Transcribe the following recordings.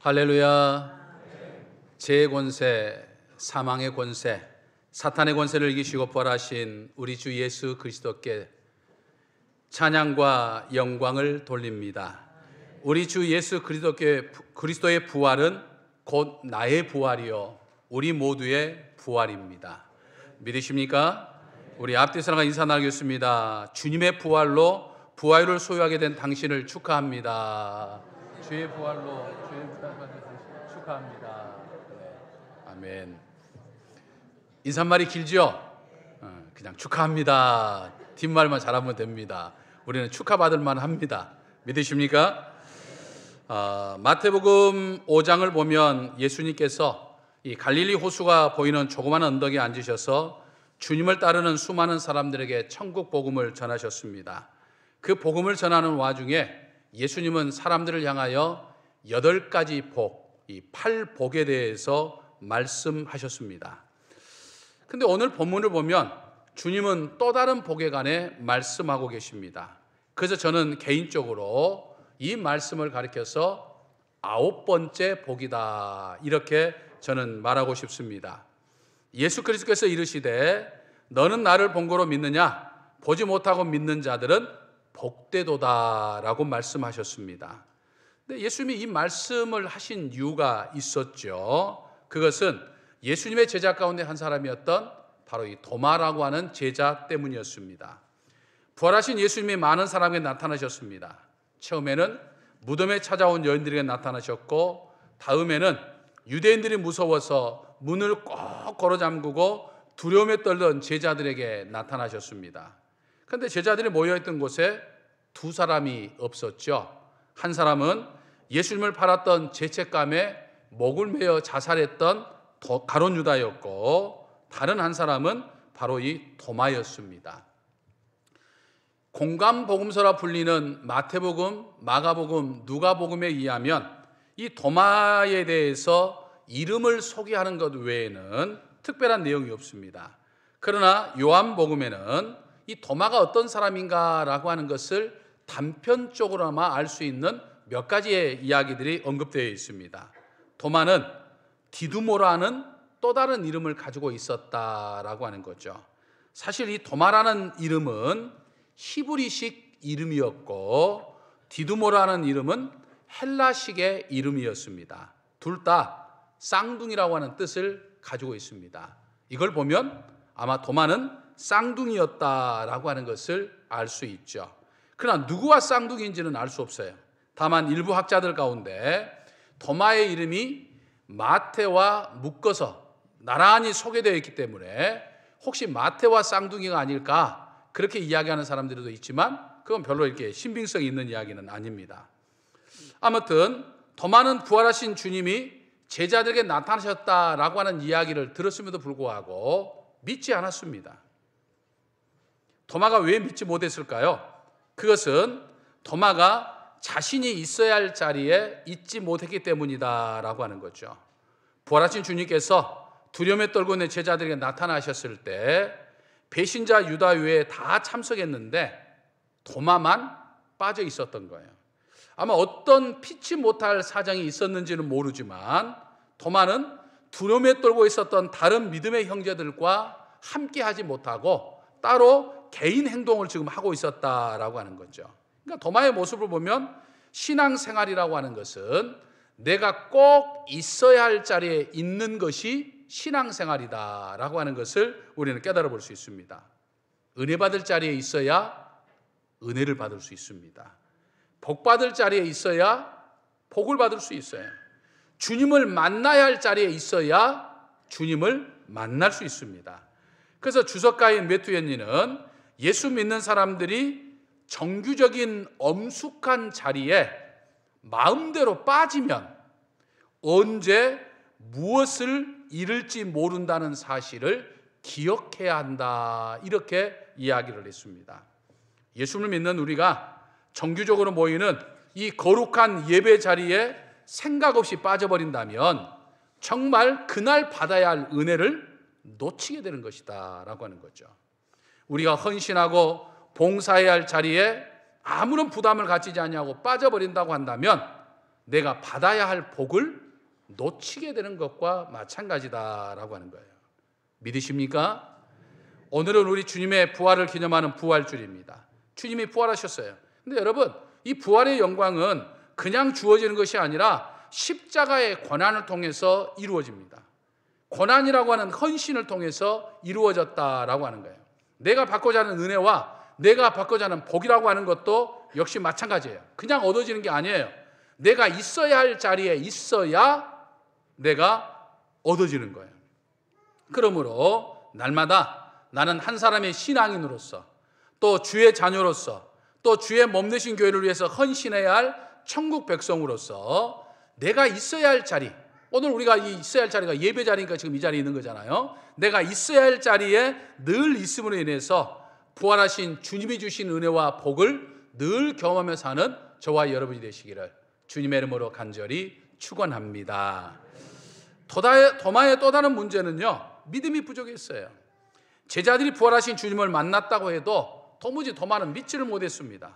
할렐루야. 죄의 권세, 사망의 권세, 사탄의 권세를 이기시고 부활하신 우리 주 예수 그리스도께 찬양과 영광을 돌립니다. 우리 주 예수 그리스도의 부활은 곧 나의 부활이요 우리 모두의 부활입니다. 믿으십니까? 우리 앞뒤 사람과 인사 나누겠습니다. 주님의 부활로 부활을 소유하게 된 당신을 축하합니다. 주의 부활로 주의 부활을 축하합니다. 네. 아멘. 인사말이 길죠? 그냥 축하합니다. 뒷말만 잘하면 됩니다. 우리는 축하받을 만합니다. 믿으십니까? 마태복음 5장을 보면 예수님께서 이 갈릴리 호수가 보이는 조그마한 언덕에 앉으셔서 주님을 따르는 수많은 사람들에게 천국 복음을 전하셨습니다. 그 복음을 전하는 와중에 예수님은 사람들을 향하여 8가지 복, 이 8복에 대해서 말씀하셨습니다. 근데 오늘 본문을 보면 주님은 또 다른 복에 관해 말씀하고 계십니다. 그래서 저는 개인적으로 이 말씀을 가리켜서 9번째 복이다, 이렇게 저는 말하고 싶습니다. 예수 그리스도께서 이르시되 너는 나를 본 거로 믿느냐? 보지 못하고 믿는 자들은 복되도다 라고 말씀하셨습니다. 근데 예수님이 이 말씀을 하신 이유가 있었죠. 그것은 예수님의 제자 가운데 한 사람이었던 바로 이 도마라고 하는 제자 때문이었습니다. 부활하신 예수님이 많은 사람에게 나타나셨습니다. 처음에는 무덤에 찾아온 여인들에게 나타나셨고, 다음에는 유대인들이 무서워서 문을 꼭 걸어 잠그고 두려움에 떨던 제자들에게 나타나셨습니다. 그런데 제자들이 모여있던 곳에 두 사람이 없었죠. 한 사람은 예수님을 팔았던 죄책감에 목을 메어 자살했던 가룟 유다였고, 다른 한 사람은 바로 이 도마였습니다. 공감복음서라 불리는 마태복음, 마가복음, 누가복음에 의하면 이 도마에 대해서 이름을 소개하는 것 외에는 특별한 내용이 없습니다. 그러나 요한복음에는 이 도마가 어떤 사람인가라고 하는 것을 단편적으로나마 알 수 있는 몇 가지의 이야기들이 언급되어 있습니다. 도마는 디두모라는 또 다른 이름을 가지고 있었다라고 하는 거죠. 사실 이 도마라는 이름은 히브리식 이름이었고, 디두모라는 이름은 헬라식의 이름이었습니다. 둘 다 쌍둥이라고 하는 뜻을 가지고 있습니다. 이걸 보면 아마 도마는 쌍둥이였다라고 하는 것을 알 수 있죠. 그러나 누구와 쌍둥이인지는 알 수 없어요. 다만 일부 학자들 가운데 도마의 이름이 마태와 묶어서 나란히 소개되어 있기 때문에 혹시 마태와 쌍둥이가 아닐까, 그렇게 이야기하는 사람들도 있지만 그건 별로 이렇게 신빙성이 있는 이야기는 아닙니다. 아무튼 도마는 부활하신 주님이 제자들에게 나타나셨다라고 하는 이야기를 들었음에도 불구하고 믿지 않았습니다. 도마가 왜 믿지 못했을까요? 그것은 도마가 자신이 있어야 할 자리에 있지 못했기 때문이다라고 하는 거죠. 부활하신 주님께서 두려움에 떨고 있는 제자들에게 나타나셨을 때 배신자 유다 외에 다 참석했는데 도마만 빠져 있었던 거예요. 아마 어떤 피치 못할 사정이 있었는지는 모르지만 도마는 두려움에 떨고 있었던 다른 믿음의 형제들과 함께 하지 못하고 따로 개인 행동을 지금 하고 있었다라고 하는 거죠. 그러니까 도마의 모습을 보면 신앙생활이라고 하는 것은 내가 꼭 있어야 할 자리에 있는 것이 신앙생활이다라고 하는 것을 우리는 깨달아 볼 수 있습니다. 은혜 받을 자리에 있어야 은혜를 받을 수 있습니다. 복 받을 자리에 있어야 복을 받을 수 있어요. 주님을 만나야 할 자리에 있어야 주님을 만날 수 있습니다. 그래서 주석가인 매투엔니는 예수 믿는 사람들이 정규적인 엄숙한 자리에 마음대로 빠지면 언제 무엇을 잃을지 모른다는 사실을 기억해야 한다, 이렇게 이야기를 했습니다. 예수를 믿는 우리가 정규적으로 모이는 이 거룩한 예배 자리에 생각 없이 빠져버린다면 정말 그날 받아야 할 은혜를 놓치게 되는 것이다 라고 하는 거죠. 우리가 헌신하고 봉사해야 할 자리에 아무런 부담을 가지지 않냐고 빠져버린다고 한다면 내가 받아야 할 복을 놓치게 되는 것과 마찬가지다라고 하는 거예요. 믿으십니까? 오늘은 우리 주님의 부활을 기념하는 부활주일입니다. 주님이 부활하셨어요. 근데 여러분, 이 부활의 영광은 그냥 주어지는 것이 아니라 십자가의 고난을 통해서 이루어집니다. 고난이라고 하는 헌신을 통해서 이루어졌다라고 하는 거예요. 내가 받고자 하는 은혜와 내가 받고자 하는 복이라고 하는 것도 역시 마찬가지예요. 그냥 얻어지는 게 아니에요. 내가 있어야 할 자리에 있어야 내가 얻어지는 거예요. 그러므로 날마다 나는 한 사람의 신앙인으로서, 또 주의 자녀로서, 또 주의 몸되신 교회를 위해서 헌신해야 할 천국 백성으로서 내가 있어야 할 자리, 오늘 우리가 있어야 할 자리가 예배 자리니까 지금 이 자리에 있는 거잖아요. 내가 있어야 할 자리에 늘 있음으로 인해서 부활하신 주님이 주신 은혜와 복을 늘 경험하며 사는 저와 여러분이 되시기를 주님의 이름으로 간절히 축원합니다. 도마의 또 다른 문제는요, 믿음이 부족했어요. 제자들이 부활하신 주님을 만났다고 해도 도무지 도마는 믿지를 못했습니다.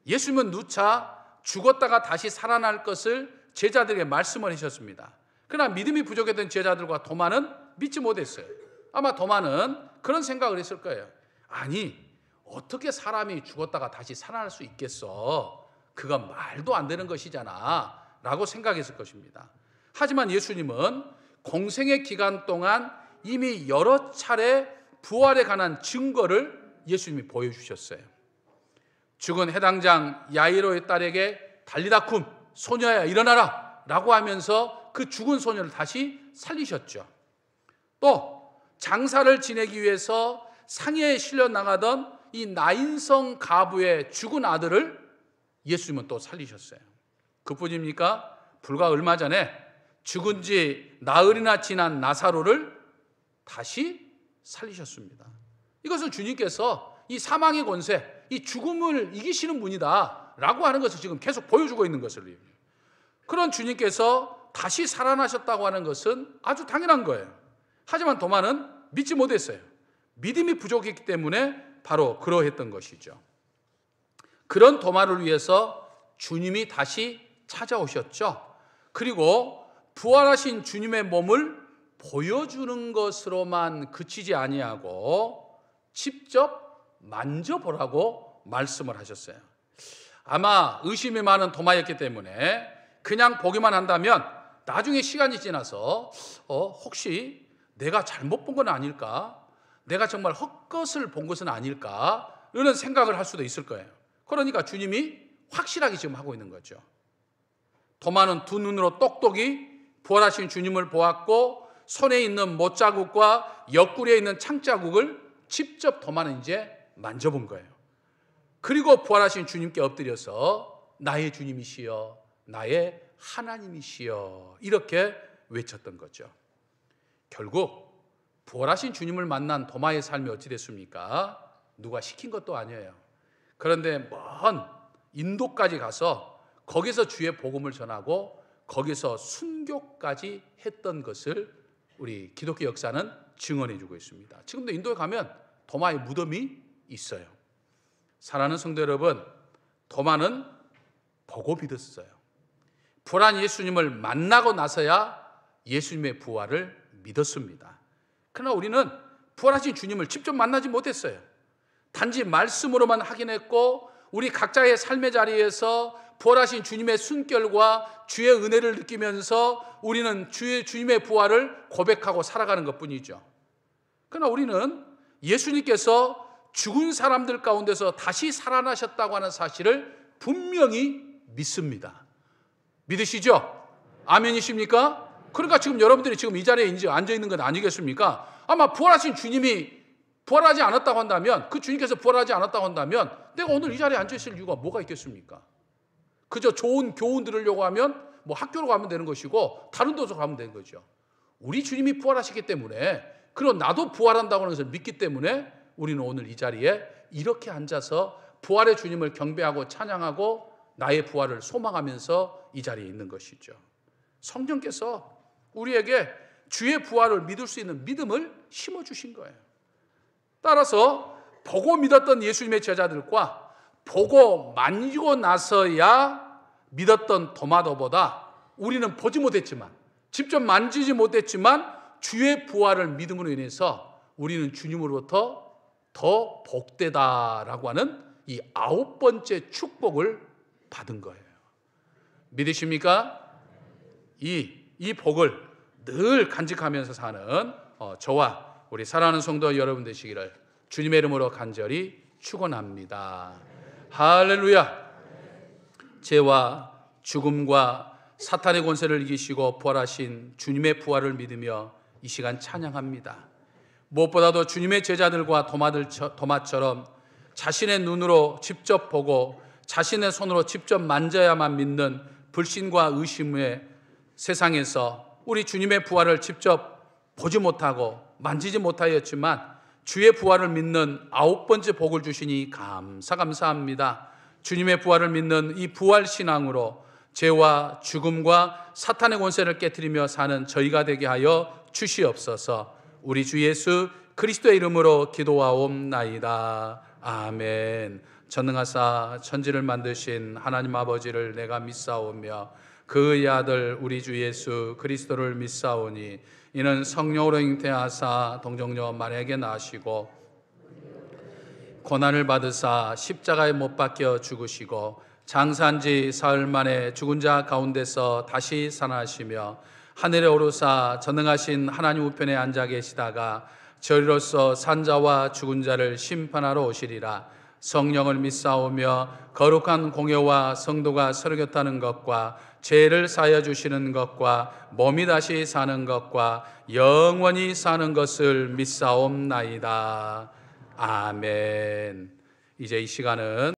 예수님은 누차 죽었다가 다시 살아날 것을 제자들에게 말씀을 하셨습니다. 그러나 믿음이 부족했던 제자들과 도마는 믿지 못했어요. 아마 도마는 그런 생각을 했을 거예요. 아니, 어떻게 사람이 죽었다가 다시 살아날 수 있겠어? 그건 말도 안 되는 것이잖아 라고 생각했을 것입니다. 하지만 예수님은 공생의 기간 동안 이미 여러 차례 부활에 관한 증거를 예수님이 보여주셨어요. 죽은 해당장 야이로의 딸에게 달리다쿰, 소녀야 일어나라 라고 하면서 그 죽은 소녀를 다시 살리셨죠. 또 장사를 지내기 위해서 상해에 실려 나가던 이 나인성 가부의 죽은 아들을 예수님은 또 살리셨어요. 그뿐입니까? 불과 얼마 전에 죽은 지 나흘이나 지난 나사로를 다시 살리셨습니다. 이것은 주님께서 이 사망의 권세, 이 죽음을 이기시는 분이다 라고 하는 것을 지금 계속 보여주고 있는 것을, 그런 주님께서 다시 살아나셨다고 하는 것은 아주 당연한 거예요. 하지만 도마는 믿지 못했어요. 믿음이 부족했기 때문에 바로 그러했던 것이죠. 그런 도마를 위해서 주님이 다시 찾아오셨죠. 그리고 부활하신 주님의 몸을 보여주는 것으로만 그치지 아니하고 직접 만져보라고 말씀을 하셨어요. 아마 의심이 많은 도마였기 때문에 그냥 보기만 한다면 나중에 시간이 지나서 혹시 내가 잘못 본 건 아닐까? 내가 정말 헛것을 본 것은 아닐까? 이런 생각을 할 수도 있을 거예요. 그러니까 주님이 확실하게 지금 하고 있는 거죠. 도마는 두 눈으로 똑똑히 부활하신 주님을 보았고 손에 있는 못자국과 옆구리에 있는 창자국을 직접 도마는 이제 만져본 거예요. 그리고 부활하신 주님께 엎드려서 나의 주님이시여, 나의 하나님이시여 이렇게 외쳤던 거죠. 결국 부활하신 주님을 만난 도마의 삶이 어찌 됐습니까? 누가 시킨 것도 아니에요. 그런데 먼 인도까지 가서 거기서 주의 복음을 전하고 거기서 순교까지 했던 것을 우리 기독교 역사는 증언해 주고 있습니다. 지금도 인도에 가면 도마의 무덤이 있어요. 사랑하는 성도 여러분, 도마는 보고 믿었어요. 부활한 예수님을 만나고 나서야 예수님의 부활을 믿었습니다. 그러나 우리는 부활하신 주님을 직접 만나지 못했어요. 단지 말씀으로만 확인했고 우리 각자의 삶의 자리에서 부활하신 주님의 순결과 주의 은혜를 느끼면서 우리는 주님의 부활을 고백하고 살아가는 것뿐이죠. 그러나 우리는 예수님께서 죽은 사람들 가운데서 다시 살아나셨다고 하는 사실을 분명히 믿습니다. 믿으시죠? 아멘이십니까? 그러니까 지금 여러분들이 지금 이 자리에 이제 앉아 있는 건 아니겠습니까? 아마 부활하신 주님이 부활하지 않았다고 한다면, 그 주님께서 부활하지 않았다고 한다면 내가 오늘 이 자리에 앉아 있을 이유가 뭐가 있겠습니까? 그저 좋은 교훈 들으려고 하면 뭐 학교로 가면 되는 것이고 다른 데서 가면 되는 거죠. 우리 주님이 부활하시기 때문에, 그리고 나도 부활한다고 하는 것을 믿기 때문에 우리는 오늘 이 자리에 이렇게 앉아서 부활의 주님을 경배하고 찬양하고 나의 부활을 소망하면서 이 자리에 있는 것이죠. 성령께서 우리에게 주의 부활을 믿을 수 있는 믿음을 심어주신 거예요. 따라서 보고 믿었던 예수님의 제자들과 보고 만지고 나서야 믿었던 도마도보다 우리는 보지 못했지만, 직접 만지지 못했지만 주의 부활을 믿음으로 인해서 우리는 주님으로부터 더 복되다라고 하는 이 9번째 축복을 받은 거예요. 믿으십니까? 이 복을 늘 간직하면서 사는 저와 우리 사랑하는 성도 여러분 되시기를 주님의 이름으로 간절히 축원합니다. 할렐루야. 죄와 죽음과 사탄의 권세를 이기시고 부활하신 주님의 부활을 믿으며 이 시간 찬양합니다. 무엇보다도 주님의 제자들과 도마처럼 자신의 눈으로 직접 보고 자신의 손으로 직접 만져야만 믿는 불신과 의심의 세상에서 우리 주님의 부활을 직접 보지 못하고 만지지 못하였지만 주의 부활을 믿는 9번째 복을 주시니 감사합니다. 주님의 부활을 믿는 이 부활신앙으로 죄와 죽음과 사탄의 권세를 깨트리며 사는 저희가 되게 하여 주시옵소서. 우리 주 예수 그리스도의 이름으로 기도하옵나이다. 아멘. 전능하사 천지를 만드신 하나님 아버지를 내가 믿사오며 그의 아들 우리 주 예수 그리스도를 믿사오니 이는 성령으로 잉태하사 동정녀 마리아에게 나시고 고난을 받으사 십자가에 못 박혀 죽으시고 장사한 지 사흘 만에 죽은 자 가운데서 다시 살아나시며 하늘에 오르사 전능하신 하나님 우편에 앉아 계시다가 저리로서 산자와 죽은 자를 심판하러 오시리라. 성령을 믿사오며 거룩한 공회와 성도가 서로 곁하는 것과 죄를 사하여 주시는 것과 몸이 다시 사는 것과 영원히 사는 것을 믿사옵나이다. 아멘. 이제 이 시간은